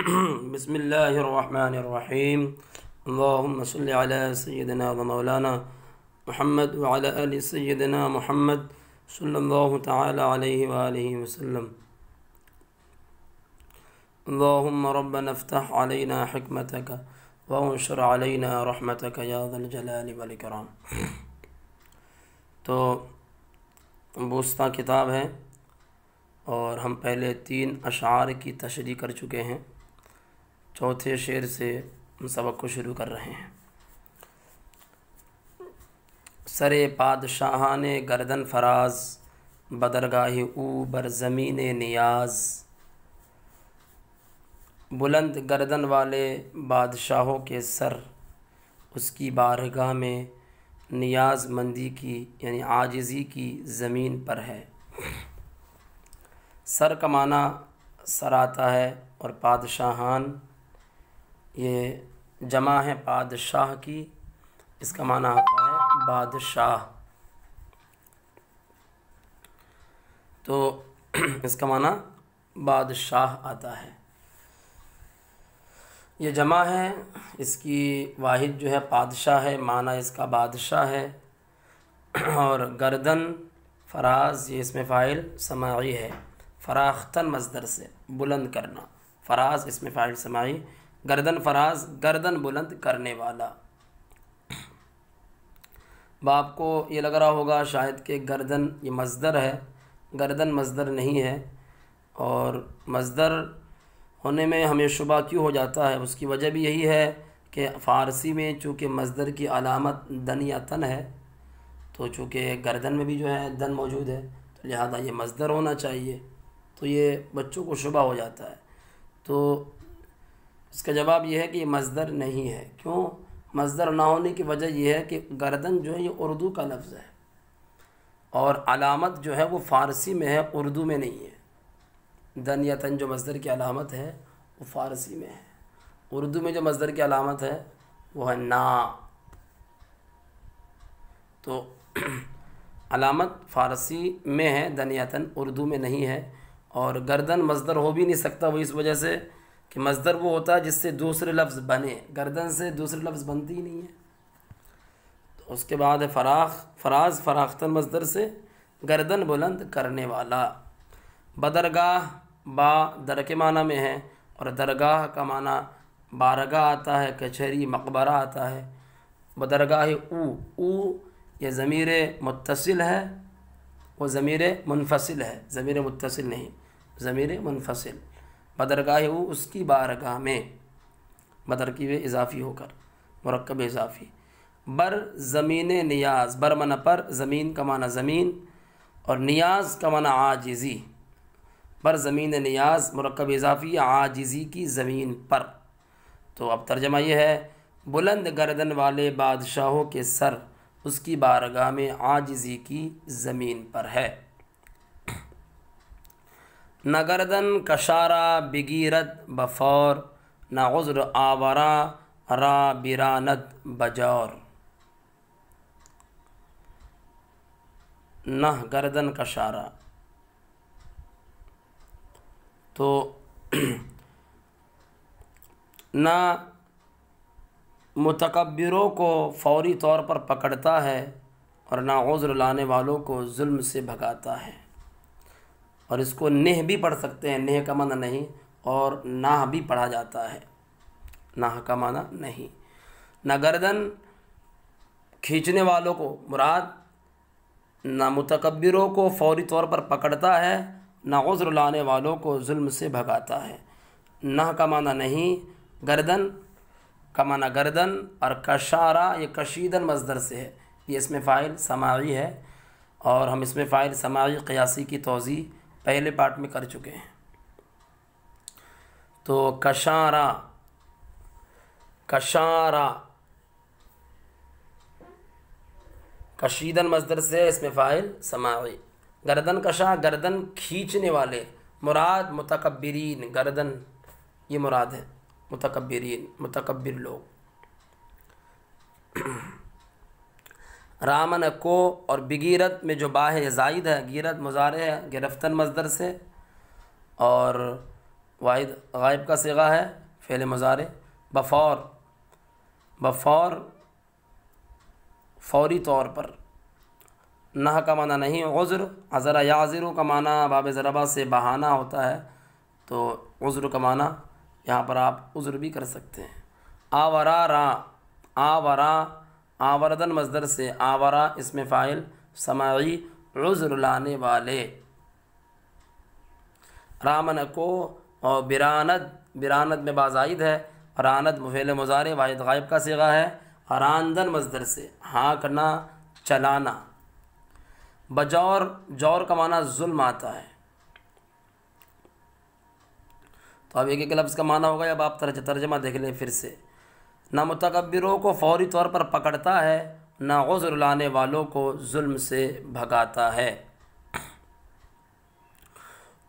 बिस्मिल्लाहिर्रहमानिर्रहीम। अल्लाहुम्मा सल्लि अला सय्यिदिना व मौलाना मुहम्मद व अला आलि सय्यिदिना मुहम्मद सल्लल्लाहु तआला अलैहि व आलिहि वसल्लम। अल्लाहुम्मा रब्बना इफ्तह अलैना हिकमतक व अंशुर अलैना रहमतक या ज़ल जलाली वल इकराम। तो बूस्ता किताब है और हम पहले 3 अशार की तशरीह कर चुके हैं। चौथे शेर से हम सबक को शुरू कर रहे हैं। सरे पादशाहाने गर्दन फराज बदरगाही ऊ बर ज़मीन नियाज़। बुलंद गर्दन वाले बादशाहों के सर उसकी बारगाह में नियाज़ मंदी की यानी आजिज़ी की ज़मीन पर है। सर का माना सर आता है और पादशाहान ये जमा है बादशाह की, इसका माना आता है बादशाह। तो इसका माना बादशाह आता है। ये जमा है, इसकी वाहिद जो है बादशाह है, माना इसका बादशाह है। और गर्दन फराज ये इसमें फ़ाइल समाई है। फराख्तन मज़दर से बुलंद करना, फराज इसमें फ़ाइल समाई। गर्दन फराज गर्दन बुलंद करने वाला। बाप को ये लग रहा होगा शायद कि गर्दन ये मज़दर है, गर्दन मज़दर नहीं है। और मज़दर होने में हमें शुबा क्यों हो जाता है, उसकी वजह भी यही है कि फ़ारसी में चूँकि मज़दर की अलामत दन या तन है, तो चूँकि गर्दन में भी जो है दन मौजूद है, तो लिहाजा ये मज़दर होना चाहिए। तो ये बच्चों को शुबा हो जाता है। तो इसका जवाब यह है कि ये मज़दर नहीं है। क्यों? मज़दर ना होने की वजह यह है कि गर्दन जो है ये उर्दू का लफ्ज़ है और अलामत जो है वो फ़ारसी में है, उर्दू में नहीं है। दन या तन जो मज़दर की अलामत है वो फ़ारसी में है। उर्दू में जो मज़दर की अलामत है वो है ना। तो अलामत फ़ारसी में है, दन या तन उर्दू में नहीं है। और गर्दन मज़दर हो भी नहीं सकता, वो इस वजह से कि मज़दर वो होता है जिससे दूसरे लफ्ज़ बने, गर्दन से दूसरे लफ्ज़ बनती ही नहीं है। तो उसके बाद है फराज फराख्तन मज़दर से गर्दन बुलंद करने वाला। बदरगाह बा दर के माना में है और दरगाह का माना बारगाह आता है, कचहरी मकबरा आता है। बदरगाह ऊ ये ज़मीर मुत्तसिल है, वो ज़मीर मुनफसिल है, ज़मीर मुत्तसिल नहीं, ज़मीर मुनफसिल। बदरगाह ऊ उसकी बारगाह में, बदर की वे इजाफ़ी होकर मुरक्कब इजाफ़ी। बर ज़मीन नियाज़, बर माना पर, ज़मीन का माना ज़मीन और नियाज़ का माना आजिज़ी। बर ज़मीन नियाज़ मुरक्कब इजाफ़ी आजिज़ी की ज़मीन पर। तो अब तर्जमा ये है, बुलंद गर्दन वाले बादशाहों के सर उसकी बारगाह में आजिज़ी की ज़मीन पर है। न गर्दन कशारा बिगीरत बफौर, न उज़्र आवरा रा बिरानत बजौर। न गर्दन कशारा, तो न मुतकब्बिरों को फ़ौरी तौर पर पकड़ता है और ना उज़्र लाने वालों को जुल्म से भगाता है। और इसको नेह भी पढ़ सकते हैं, नेह का माना नहीं, और नाह भी पढ़ा जाता है, नाह का माना नहीं। ना गर्दन खींचने वालों को मुराद, ना मुतकब्बिरों को फ़ौरी तौर पर पकड़ता है, ना उज़्र लाने वालों को जुल्म से भगाता है। नाह का माना नहीं, गर्दन का माना गर्दन। और कशारा ये कशीदन मज़दर से है, ये इसमें फ़ाइल समाई है और हम इसमें फ़ाइल समाई क़ियासी की तौज़ी पहले पार्ट में कर चुके हैं। तो कशारा, कशारा कशीदन मज़दर से, इसमें फ़ाइल समाई। गर्दन कशा गर्दन खींचने वाले, मुराद मुतकब्बिरीन, गर्दन ये मुराद है, मुतकब्बिरीन मुतकब्बिर लोग। रामन को और बिगीरत में जो बा है ज़ाइद है, गिरत मुज़ारे है गिरफ्तन मज़दर से। और वाहिद गायब का सिगा है फ़ेल मुज़ारे। बफ़ौर, बफ़ौर फौरी तौर पर। नह का माना नहीं, उज़्र अज़रा याज़िरु का माना बाब ज़रबा से बहाना होता है, तो उज़्र का माना यहाँ पर आप उज़्र भी कर सकते हैं। आवरा रा, आवरा आवरदन मज़दर से, आवरा इसमें फ़ाइल समाई उज़्र लाने वाले। रामन को और बिरानद, बिरानद में बाज़ाइद है, रानद मुफ़ेल मुज़ारे वाहिद गायब का सिगा है। रानदन मज़दर से, हाँकना चलाना। बजौर, जौर का माना जुल्म आता है। तो अब एक एक लफ्ज़ का माना होगा, अब आप तर्जमा देख लें फिर से। ना मुतकब्बिरों को फौरी तौर पर पकड़ता है, ना उज़्र लाने वालों को जुल्म से भगाता है।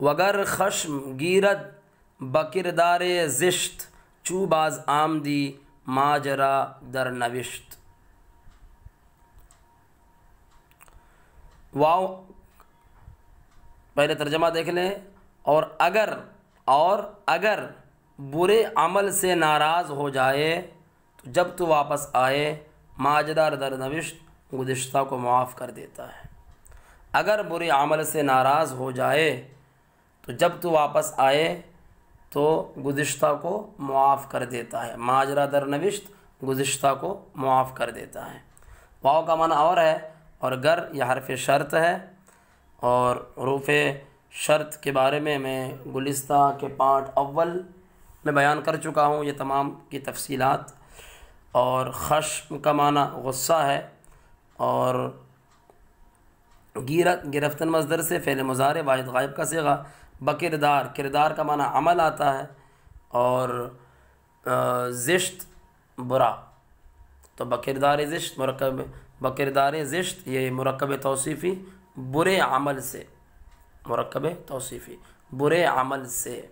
वगर खश्म गिरद बकिरदार ज़िश्त, चूबाज आमदी माजरा दर नविश्त। वाव, पहले तर्जमा देख लें। और अगर बुरे अमल से नाराज़ हो जाए तो जब तू वापस आए, माजदार दर नविश्त गुज़िश्ता को मुआफ़ कर देता है। अगर बुरे अमल से नाराज़ हो जाए तो जब तू वापस आए तो गुज़िश्ता को मुआफ़ कर देता है। माजरा दर नविश्त गुज़िश्ता को मुआफ़ कर देता है। वाव का माना और है, और गर यह हरफ़ शर्त है। और हरूफ़ शर्त के बारे में मैं गुलिस्ता के पार्ट अव्वल में बयान कर चुका हूँ, ये तमाम की तफसीलात। और खश्म का माना गुस्सा है, और गिरत गिरफ्तन मज़दर से फ़ेल मुज़ारे वाहिद गायब का सिगा। बकिरदार, किरदार का माना अमल आता है, और ज़िश्त बुरा, तो बकिरदार ज़िश्त मुरक्कब, बकिरदार ज़िश्त ये मुरक्कब तौसीफ़ी बुरे अमल से, मुरक्कब तौसीफ़ी बुरे अमल से।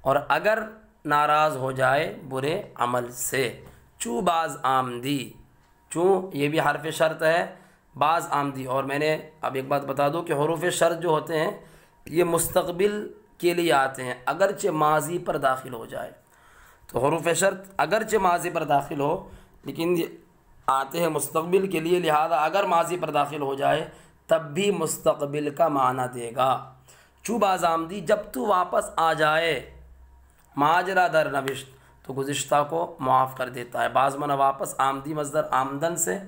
और अगर नाराज़ हो जाए बुरे अमल से, चू बाज़ आमदी, चू ये भी हरफ़ शर्त है, बाज़ आमदी। और मैंने अब एक बात बता दूं कि हरूफ़ शर्त जो होते हैं ये मुस्तक़बिल के लिए आते हैं, अगरचे माज़ी पर दाखिल हो जाए। तो हरूफ़ शर्त अगरचे माज़ी पर दाखिल हो, लेकिन ये आते हैं मुस्तक़बिल के लिए, लिहाजा अगर माज़ी पर दाखिल हो जाए तब भी मुस्तक़बिल का माना देगा। चू बाज़ आमदी, जब तू वापस आ जाए, माजरा दर नविश्त तो गुज़िश्ता को मुआफ़ कर देता है। बाज़ माना वापस, आमदी मज़दर आमदन से,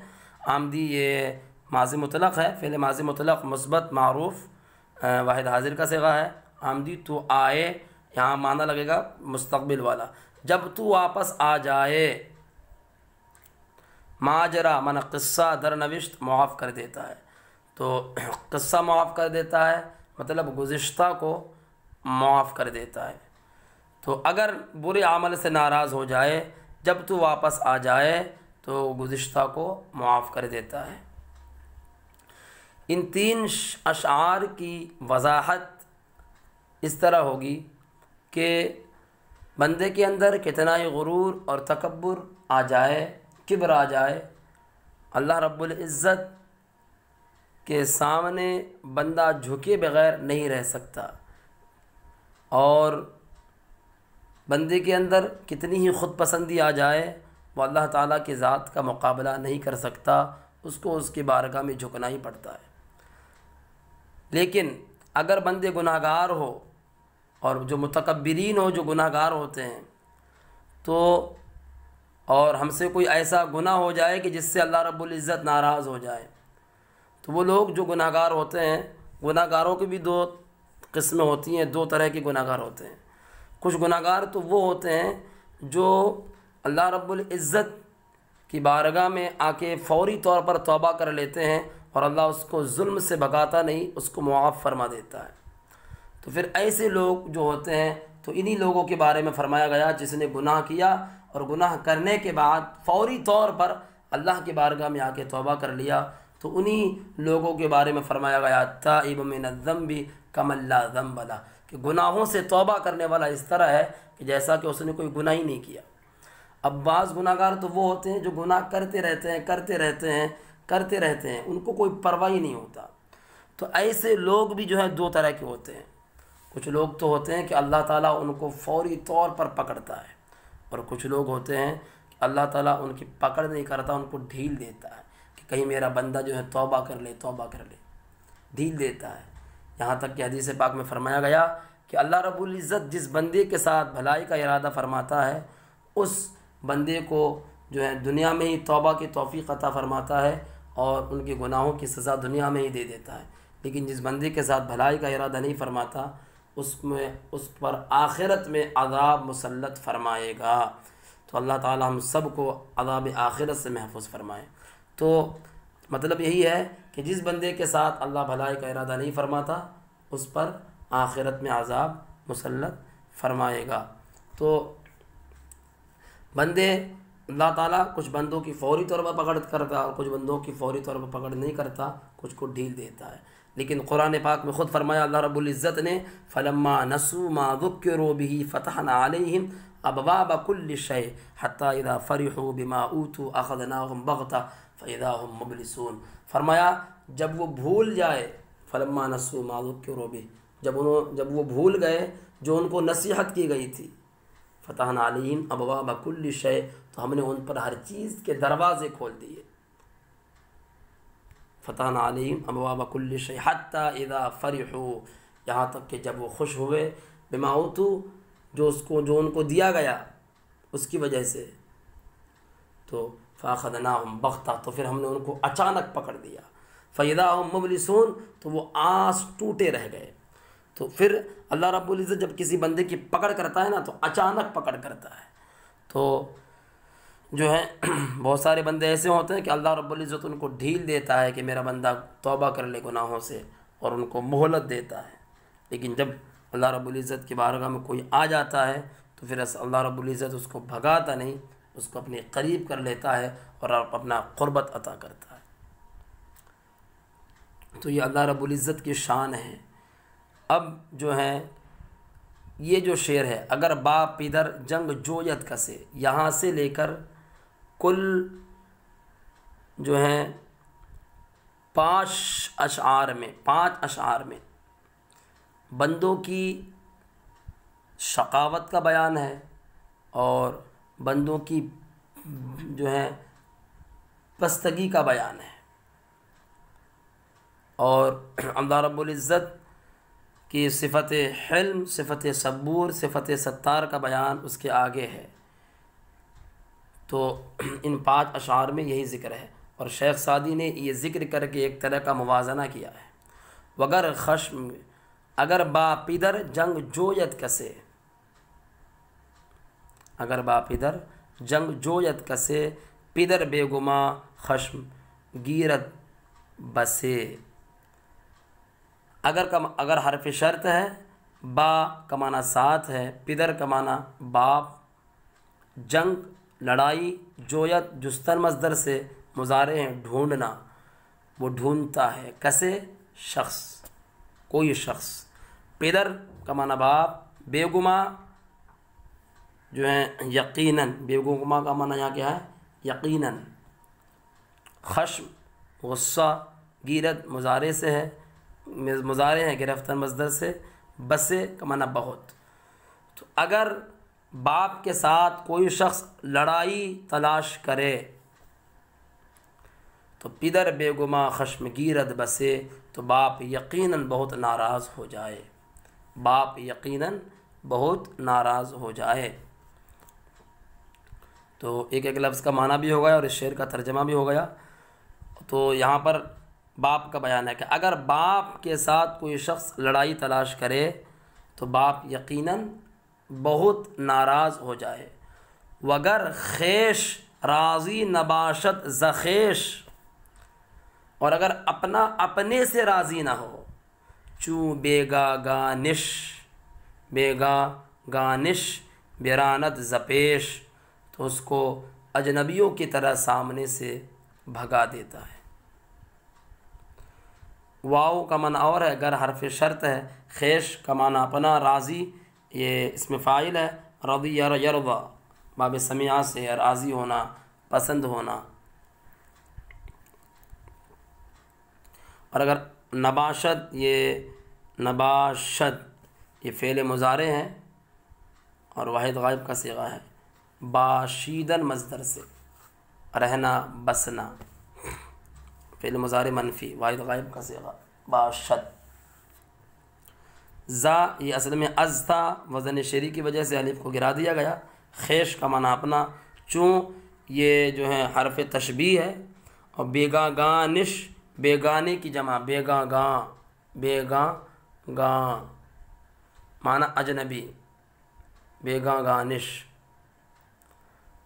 आमदी ये माज़ी मुतलक़ है, फ़िल माज़ी मुतलक़ मुस्बत मारूफ़ वाहिद हाजिर का सिगा है। आमदी तो आए, यहाँ माना लगेगा मुस्तक़बिल वाला। जब तू वापस आ जाए, माजरा माना क़िस्सा दर नविश्त मुआफ़ कर देता है। तो क़िस्सा मुआफ़ कर देता है मतलब गुज़िश्ता को मुआफ़ कर देता है। तो अगर बुरे अमल से नाराज़ हो जाए, जब तू वापस आ जाए तो गुज़िश्ता को मुआफ़ कर देता है। इन तीन अशआर की वज़ाहत इस तरह होगी कि बंदे के अंदर कितना ही गुरूर और तकब्बुर आ जाए, किब्र आ जाए, अल्लाह रब्बुल इज़्ज़त के सामने बंदा झुके बग़ैर नहीं रह सकता। और बंदे के अंदर कितनी ही ख़ुद पसंदी आ जाए, वो अल्लाह ताला की ज़ात का मुकाबला नहीं कर सकता, उसको उसकी बारगाह में झुकना ही पड़ता है। लेकिन अगर बंदे गुनाहगार हो, और जो मुतकब्बिरीन हो, जो गुनाहगार होते हैं, तो और हमसे कोई ऐसा गुनाह हो जाए कि जिससे अल्लाह रब्बुल इज़्ज़त नाराज़ हो जाए, तो वो लोग जो गुनाहगार होते हैं, गुनाहगारों की भी दो किस्में होती हैं, दो तरह के गुनाहगार होते हैं। कुछ गुनाहगार तो वो होते हैं जो अल्लाह रब्बुल इज़्ज़त की बारगाह में आके फ़ौरी तौर पर तौबा कर लेते हैं, और अल्लाह उसको जुल्म से भगाता नहीं, उसको मुआफ़ फरमा देता है। तो फिर ऐसे लोग जो होते हैं, तो इन्हीं लोगों के बारे में फ़रमाया गया जिसने गुनाह किया और गुनाह करने के बाद फ़ौरी तौर पर अल्लाह की बारगाह में आके तौबा कर लिया, तो उन्हीं लोगों के बारे में फ़रमाया गया ताइब मिनज़्ज़म्बि कमल्ला ज़म्ब लह, कि गुनाहों से तौबा करने वाला इस तरह है कि जैसा कि उसने कोई गुनाह ही नहीं किया। अब बाज़ गुनाहगार तो वो होते हैं जो गुनाह करते रहते हैं, करते रहते हैं, करते रहते हैं, उनको कोई परवाह ही नहीं होता। तो ऐसे लोग भी जो है दो तरह के होते हैं। कुछ लोग तो होते हैं कि अल्लाह ताला उनको फौरी तौर पर पकड़ता है, और कुछ लोग होते हैं कि अल्लाह ताला उनकी पकड़ नहीं करता, उनको ढील देता है कि कहीं मेरा बंदा जो है तौबा कर ले, तौबा कर ले, ढील देता है। यहाँ तक कि हदीस पाक में फरमाया गया कि अल्लाह रब्बुल इज़्ज़त जिस बंदे के साथ भलाई का इरादा फरमाता है उस बंदे को जो है दुनिया में ही तौबा की तौफीक अता फरमाता है और उनके गुनाहों की सज़ा दुनिया में ही दे देता है। लेकिन जिस बंदे के साथ भलाई का इरादा नहीं फरमाता उस पर आखिरत में अज़ाब मुसल्लत फरमाएगा। तो अल्लाह ताला हम सब को अज़ाब आखिरत से महफूज फरमाए। तो मतलब यही है कि जिस बंदे के साथ अल्लाह भलाई का इरादा नहीं फरमाता उस पर आखिरत में अज़ाब मुसल्लत फरमाएगा। तो बंदे अल्लाह ताला कुछ बंदों की फ़ौरी तौर पर पकड़ करता है और कुछ बंदों की फ़ौरी तौर पर पकड़ नहीं करता, कुछ को ढील देता है। लेकिन कुरान पाक में ख़ुद फरमाया अल्लाह रब्बुल इज़्ज़त ने फलम्मा नसू मा ज़ुक्किरू बिही फ़तहना अलैहिम अबवाब कुल्लि शै हत्ता इज़ा फ़रिहू बिमा ऊतू अख़ज़नाहुम बग़ता फ़इज़ा हुम मुब्लिसून। फरमाया जब वो भूल जाए, फलम्मा नसू मा ज़ुक्किरू बिही, जब वो भूल गए जो उनको नसीहत की गई थी, फ़तहना अलैहिम अबवाब कुल्लि शै, तो हमने उन पर हर चीज़ के दरवाज़े खोल दिए। फ़तहना अलैहिम अबवाब कुल्लि शै हत्ता इज़ा फ़रिहू, यहाँ तक कि जब वो खुश हुए बिमा ऊतू, जो उनको दिया गया उसकी वजह से, तो फ़अख़ज़नाहुम बग़ता, तो फिर हमने उनको अचानक पकड़ दिया। फ़इज़ा हुम मुब्लिसून, तो वो आँस टूटे रह गए। तो फिर अल्लाह रब्बुल इज़्ज़त जब किसी बंदे की पकड़ करता है ना तो अचानक पकड़ करता है। तो जो है बहुत सारे बंदे ऐसे होते हैं कि अल्लाह रब्बुल इज़्ज़त उनको ढील देता है कि मेरा बंदा तौबा कर ले गुनाहों से, और उनको मोहलत देता है। लेकिन जब अल्लाह रब्बुल इज़्ज़त की बारगाह में कोई आ जाता है तो फिर अल्लाह रब्बुल इज़्ज़त उसको भगाता नहीं, उसको अपने करीब कर लेता है और अपना क़ुर्बत अता करता है। तो ये अल्लाह रब्बुल इज़्ज़त की शान है। अब जो है ये जो शेर है, अगर बाप इधर जंग जोयत कसे, यहाँ से लेकर कुल जो है 5 अशआर में बंदों की शकावत का बयान है और बंदों की जो है पस्तगी का बयान है, और अल्लाह रब्बुल इज़्ज़त कि सिफ़त हिल्म, सिफ़त सबूर, सिफ़त सत्तार का बयान उसके आगे है। तो इन 5 अशार में यही ज़िक्र है। और शेख सादी ने ये ज़िक्र करके एक तरह का मुवाजना किया है, वगर खश्म अगर बापिदर जंग जोयत कसे, अगर बापिदर जंग जोयत कसे, पिदर बेगुमा खश्म गिरत बसे। अगर हरफ शर्त है, बा का माना साथ है, पिदर का माना बाप, जंग लड़ाई, जोयत जुस्तन मज़दर से मुज़ारे हैं ढूंढना, वो ढूंढता है, कसे शख्स, कोई शख्स, पिदर का माना बाप, बेगुमा जो है यकीनन, बेगुमा का माना यहाँ क्या है यकीनन, खश्म गुस्सा, गिरत मुज़ारे से है, मुज़ारे हैं गिरफ्तार मज़दर से, बसे का माना बहुत। तो अगर बाप के साथ कोई शख्स लड़ाई तलाश करे तो पिदर बेगुमा खश्म गिरत बसे, तो बाप यकीनन बहुत नाराज़ हो जाए, बाप यकीनन बहुत नाराज़ हो जाए। तो एक एक लफ्ज़ का माना भी हो गया और इस शेर का तर्जमा भी हो गया। तो यहाँ पर बाप का बयान है कि अगर बाप के साथ कोई शख्स लड़ाई तलाश करे तो बाप यकीनन बहुत नाराज़ हो जाए। वगर ख़ेश राज़ी नबाशत ज़ख़ेश, और अगर अपना अपने से राज़ी ना हो, चूँ बेगा गानिश बेरानत ज़पेश, तो उसको अजनबियों की तरह सामने से भगा देता है। वाव का माना और है, अगर हरफ शर्त है, ख़ेश का माना अपना, राज़ी ये इसमें फ़ाइल है, रदी यरदा बाब समिया से राज़ी होना, पसंद होना। और अगर नबाशत, ये नबाशत ये फ़ेल मुज़ारे हैं और वाहिद गायब का सीगा है। बाशीदन मज़दर से रहना बसना, फ़ेल मुज़ारे मनफ़ी, वाहिद गायब का सीगा बाशद। ज़ा ये असल में अज़ था, वज़न शेरी की वजह से अलिफ को गिरा दिया गया। ख़ेश का माना अपना, चूँ ये जो है हरफ तशबीह है। और बेगा गानिश, बेगाने की जमा, बेगा गाँ, बेगा गाँ माना अजनबी, बेगा गानिश।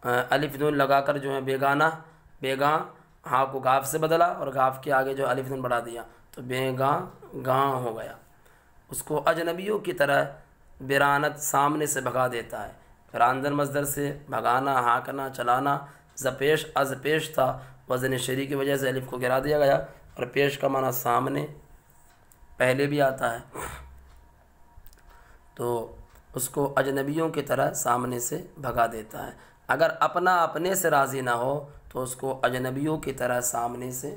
अलिफ नून लगाकर जो है बेगाना, बेगा हाँ को गाफ से बदला और गाफ के आगे जो अलिफ नून बढ़ा दिया तो बेगा गाँ हो गया। उसको अजनबियों की तरह बिरानत सामने से भगा देता है। रांदन मज़दर से भगाना, हाँकना, चलाना। ज़पेश अज़पेश था, वज़न शरी की वजह से अलिफ को गिरा दिया गया। और पेश का माना सामने, पहले भी आता है, तो उसको अजनबियों की तरह सामने से भगा देता है। अगर अपना अपने से राज़ी ना हो तो उसको अजनबियों की तरह सामने से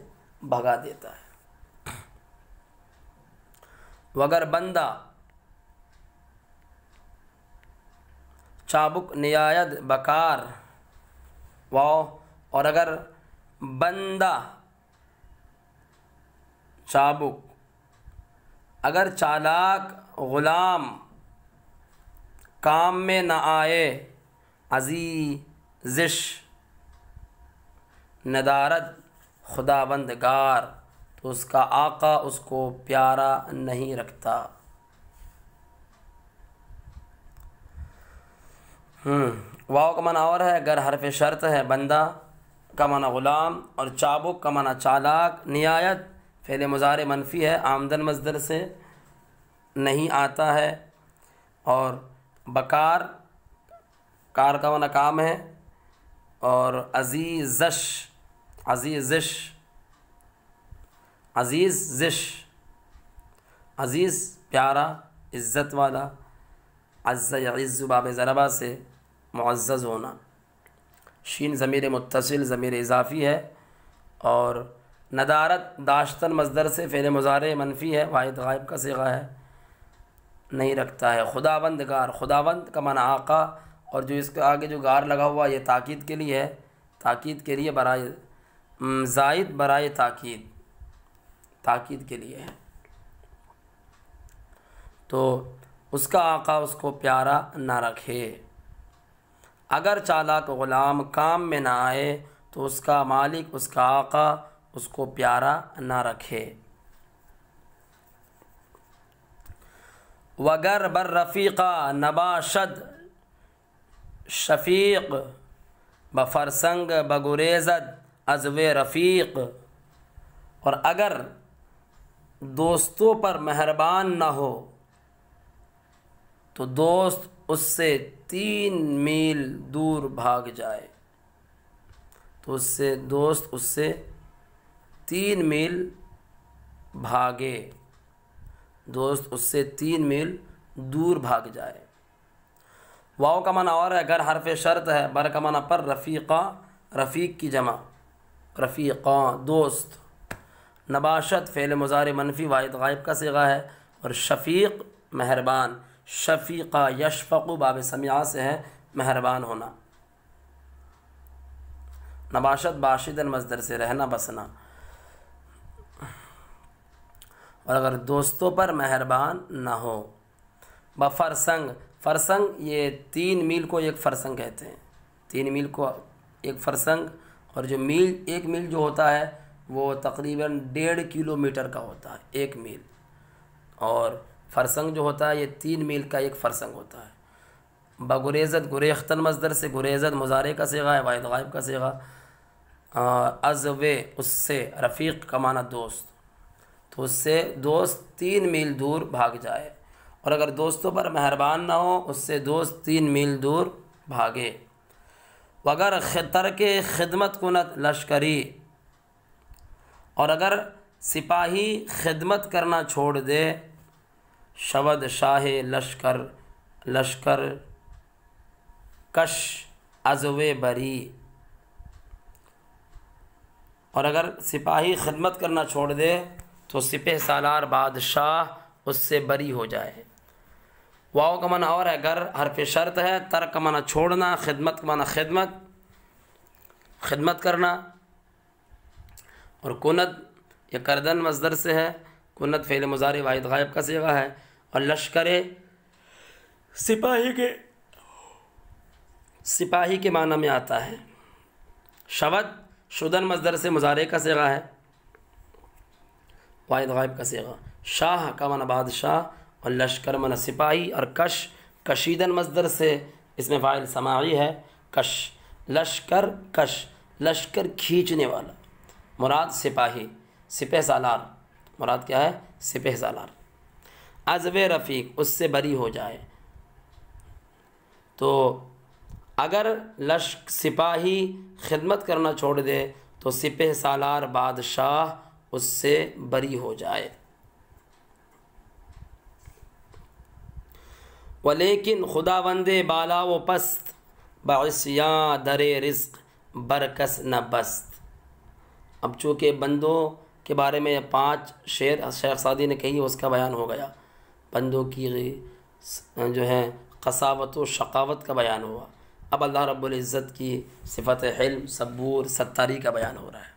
भगा देता है। वगर बंदा चाबुक नियायत बकार वाव। और अगर बंदा चाबुक, अगर चालाक ग़ुलाम काम में न आए, अज़ीज़िश नदारत खुदाबंदगार, तो उसका आका उसको प्यारा नहीं रखता। वाव का माना और है, अगर हरफ शर्त है, बंदा का माना ग़ुलाम और चाबुक का माना चालाक। नियायत फ़ेल मुज़ारे मनफ़ी है, आमदन मज़दर से नहीं आता है। और बकार कार का माना काम है। और अज़ीज़श, अज़ीज़िश, अज़ीज़िश, अज़ीज़ प्यारा, इज़्ज़त वाला। अज़्ज़ यअज़्ज़ु बाब ज़रबा से मुअज़्ज़ज़ होना। शीन ज़मीर मुत्तसिल, ज़मीर इज़ाफ़ी है। और नदारत दाश्तन मज़दर से फ़ेल मुज़ारे मनफ़ी है, वाहिद गायब का सीगा है, नहीं रखता है। खुदाबंदगार, खुदाबंद का माना आका। और जो इसके आगे जो गार लगा हुआ ये ताकीद के लिए है, ताकीद के लिए बराए ज़ाइद बराए ताकीद, ताकीद के लिए है। तो उसका आका उसको प्यारा ना रखे। अगर चालाक ग़ुलाम काम में ना आए तो उसका मालिक, उसका आका उसको प्यारा ना रखे। वगर बर रफ़ीक़ा नबाशद शफ़ीक़, बफ़रसंग बगुरेज़द अज़वे रफ़ीक़। और अगर दोस्तों पर मेहरबान ना हो तो दोस्त उससे 3 मील दूर भाग जाए, तो उससे दोस्त उससे 3 मील भागे, दोस्त उससे 3 मील दूर भाग जाए। वाव का माना और है, अगर हरफ शर्त है, बर का माना पर, रफ़ीक़ा रफ़ीक की जमा, रफ़ीक़ा दोस्त। नबाशत फ़ेल मुज़ारे मनफ़ी, वाहिद गायब का सीगा है। और शफ़ीक़ मेहरबान, शफ़ीक़ा यशफ़क़ु बाब समिया से है, मेहरबान होना। नबाशत बाशिदन मज़दर से रहना बसना। और अगर दोस्तों पर मेहरबान ना हो, बफ़रसंग, फ़रसंग ये 3 मील को एक फ़रसंग कहते हैं, 3 मील को एक फ़रसंग। और जो मील, 1 मील जो होता है वो तकरीबन 1.5 किलोमीटर का होता है, 1 मील। और फ़रसंग जो होता है ये 3 मील का एक फ़रसंग होता है। बगुरेज़त गुरेख्तन मज़दर से, गुरेज़त मुज़ारे का सीगा है, वाहिद गायब का सीगा। अज़वे उससे, रफ़ीक़ का माना दोस्त, तो उससे दोस्त 3 मील दूर भाग जाए। और अगर दोस्तों पर मेहरबान ना हो उससे दोस्त 3 मील दूर भागे। वगर खतर के खिदमत कुनत लश्करी, और अगर सिपाही खिदमत करना छोड़ दे, शवद शाह लश्कर, लश्कर कश अज़वे बरी। और अगर सिपाही खिदमत करना छोड़ दे तो सिपह सालार बादशाह उससे बरी हो जाए। वाव का माना और है घर, हरफ शर्त है। तरक का माना छोड़ना, खिदमत का माना खिदमत, खिदमत करना। और कुनत या करदन मज़दर से है। कुनत फ़ेल मुज़ारी वाहिद गायब का सीगा है। और लश्कर सिपाही के माना में आता है। शवद शुदन मज़दर से मुज़ारे का सीगा है, वाहिद गायब का सीगा। शाह का माना बादशाह और लश्कर माना सिपाही। और कश कशीदन मज़दर से इसमें फ़ाइल समाई है, कश। लश्कर कश, लश्कर खींचने वाला, मुराद सिपाही, सिपह सालार, मुराद क्या है? सिपह सालार। अज़ब रफ़ीक, उससे बरी हो जाए। तो अगर सिपाही खिदमत करना छोड़ दे तो सिपह सालार बादशाह उससे बरी हो जाए। वलेकिन खुदावंदे बाला व पस्त, बासिया दरे रिज़्क़ बरकस न बस्त। अब चूँकि बंदों के बारे में 5 शेर शेख सादी ने कही, उसका बयान हो गया। बंदों की जो है कसावत व शकावत का बयान हुआ। अब अल्लाह रब्बुल इज़्ज़त की सिफ़त हिल्म, सबूर, सत्तारी का बयान हो रहा है।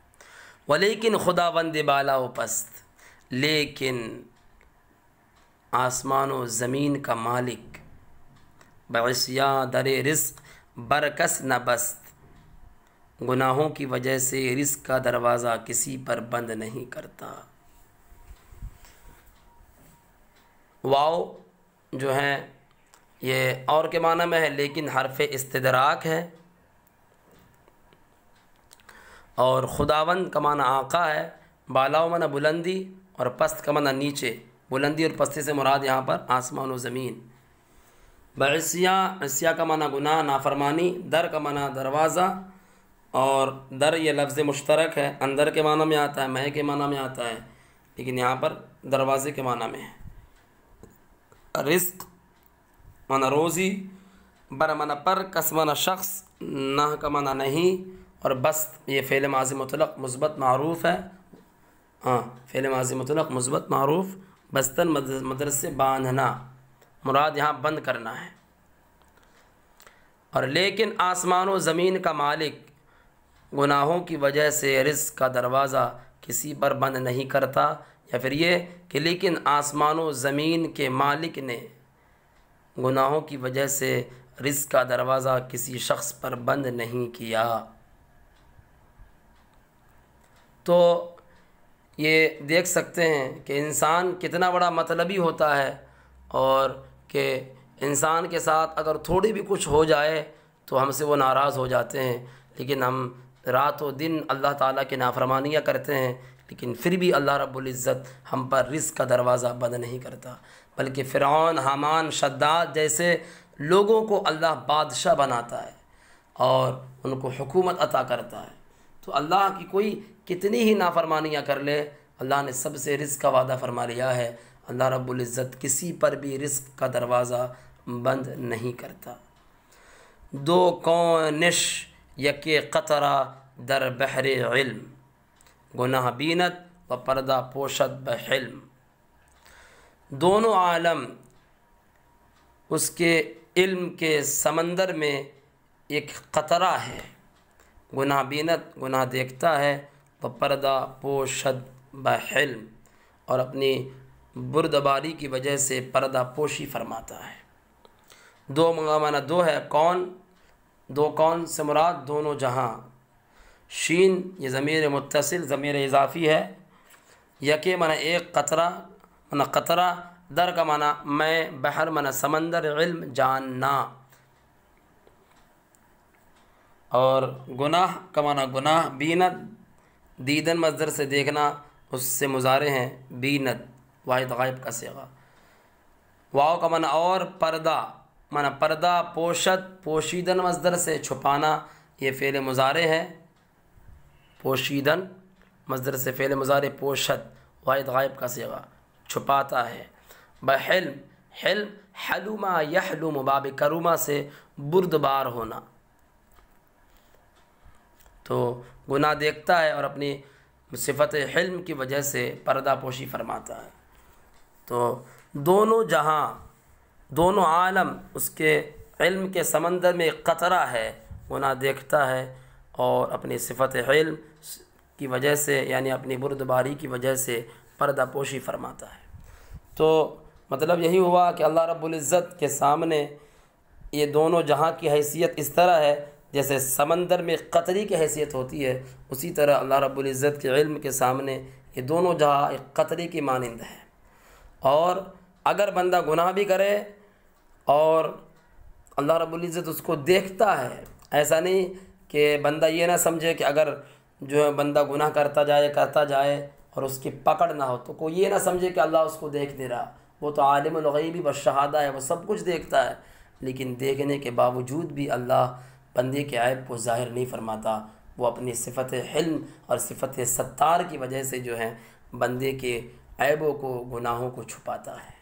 वलेकिन खुदावंद बाला व पस्त, लेकिन आसमान व ज़मीन का मालिक, बसिया दरे रिज़्क़ बरकस न बस्त, गुनाहों की वजह से रिज़्क़ का दरवाज़ा किसी पर बंद नहीं करता। वाव जो है ये और के माना में है, लेकिन हरफ इस्तिदराक है। और खुदावंद का माना आका है। बाला माना बुलंदी और पस्त का माना नीचे। बुलंदी और पस्ती से मुराद यहाँ पर आसमान व ज़मीन। बसिया का माना गुनाह, नाफरमानी। दर का माना दरवाज़ा, और दर ये लफ्ज़ मुश्तरक है, अंदर के माना में आता है, मह के माना में आता है, लेकिन यहाँ पर दरवाज़े के माना में है। रिज़्क़ माना रोज़ी, बर माना पर, कस माना शख्स, ना का माना नहीं। और बस्त ये फ़ेल माज़ी मुतलक़ मुस्बत मारूफ़ है। हाँ, फ़ेल माज़ी मुतलक़ मुस्बत मारूफ़। बस्तन मदरसे बांधना, मुराद यहाँ बंद करना है। और लेकिन आसमान व ज़मीन का मालिक गुनाहों की वजह से रिज़्क़ का दरवाज़ा किसी पर बंद नहीं करता। या फिर ये कि लेकिन आसमान व ज़मीन के मालिक ने गुनाहों की वजह से रिज़्क़ का दरवाज़ा किसी शख्स पर बंद नहीं किया। तो ये देख सकते हैं कि इंसान कितना बड़ा मतलबी होता है, और कि इंसान के साथ अगर थोड़ी भी कुछ हो जाए तो हमसे वो नाराज़ हो जाते हैं। लेकिन हम रात व दिन अल्लाह ताला की नाफरमानियाँ करते हैं, लेकिन फिर भी अल्लाह रब्बुल इज़्ज़त हम पर रिज़्क़ का दरवाज़ा बंद नहीं करता। बल्कि फ़िरऔन, हामान, शद्दाद जैसे लोगों को अल्लाह बादशाह बनाता है और उनको हुकूमत अता करता है। तो अल्लाह की कोई कितनी ही नाफरमानियाँ कर ले, अल्लाह ने सबसे रिज़्क़ का वादा फरमा लिया है। अल्लाह रब्बुल इज़्ज़त किसी पर भी रिज़्क़ का दरवाज़ा बंद नहीं करता। दो कौनिश यके क़तरा दर बहर इल्म, गुनाह बीनत व पर्दा पोशत बहिल्म। दोनों आलम उसके इल्म के समंदर में एक क़तरा है। गुनाह बीनत, गुनाह देखता है, व पर्दा पोशत बहिल्म, और अपनी बुर्दबारी की वजह से पर्दा पोशी फरमाता है। दो माना दो है कौन, दो कौन से मुराद दोनों जहां। शीन ये ज़मीर मुत्तसिल, ज़मीर इज़ाफ़ी है। यके माना एक, क़तरा माना क़तरा, दर का माना मैं, बहर माना समंदर, इल्म जानना। और गुनाह का माना गुनाह, बीनत दीदन मज़दर से देखना, उससे मुज़ारे हैं बीनत, वाहिद गायब का सीगा। वाव का माना और, पर्दा माना पर्दा, पोशत पोशीदन मज़दर से छुपाना, ये फ़ेल मुज़ारे है। पोशीदन मज़दर से फ़ेल मुज़ारे पोशत, वाहिद गायब का सीगा, छुपाता है। बहिल्म, हिल्म हलुमा यहलुम, बाब करुमा से बुर्दबार होना। तो गुनाह देखता है और अपनी सिफ़त हिल्म की वजह से पर्दा पोशी फरमाता है। तो दोनों जहां दोनों आलम उसके इल्म के समंदर में एक कतरा है, गुनाह देखता है और अपनी सिफत इल्म की वजह से यानी अपनी बुर्दबारी की वजह से पर्दा पोशी फरमाता है। तो मतलब यही हुआ कि अल्लाह रब्बुल इज़्ज़त के सामने ये दोनों जहाँ की हैसियत इस तरह है जैसे समंदर में कतरी की हैसियत होती है, उसी तरह अल्लाह रब्बुल इज़्ज़त के इल्म के सामने ये दोनों जहाँ एक कतरी की मानिंद है। और अगर बंदा गुनाह भी करे और अल्लाह रब्बुल इज़्ज़त उसको देखता है, ऐसा नहीं कि बंदा ये ना समझे कि अगर जो है बंदा गुनाह करता जाए और उसकी पकड़ ना हो तो कोई ये ना समझे कि अल्लाह उसको देख नहीं रहा। वो तो आलिमुल गैबी व शहादा है, वो सब कुछ देखता है, लेकिन देखने के बावजूद भी अल्लाह बंदे के ऐब को ज़ाहिर नहीं फरमाता। वो अपनी सिफत हिल्म और सिफत सत्तार की वजह से जो है बंदे के ऐबों को, गुनाहों को छुपाता है।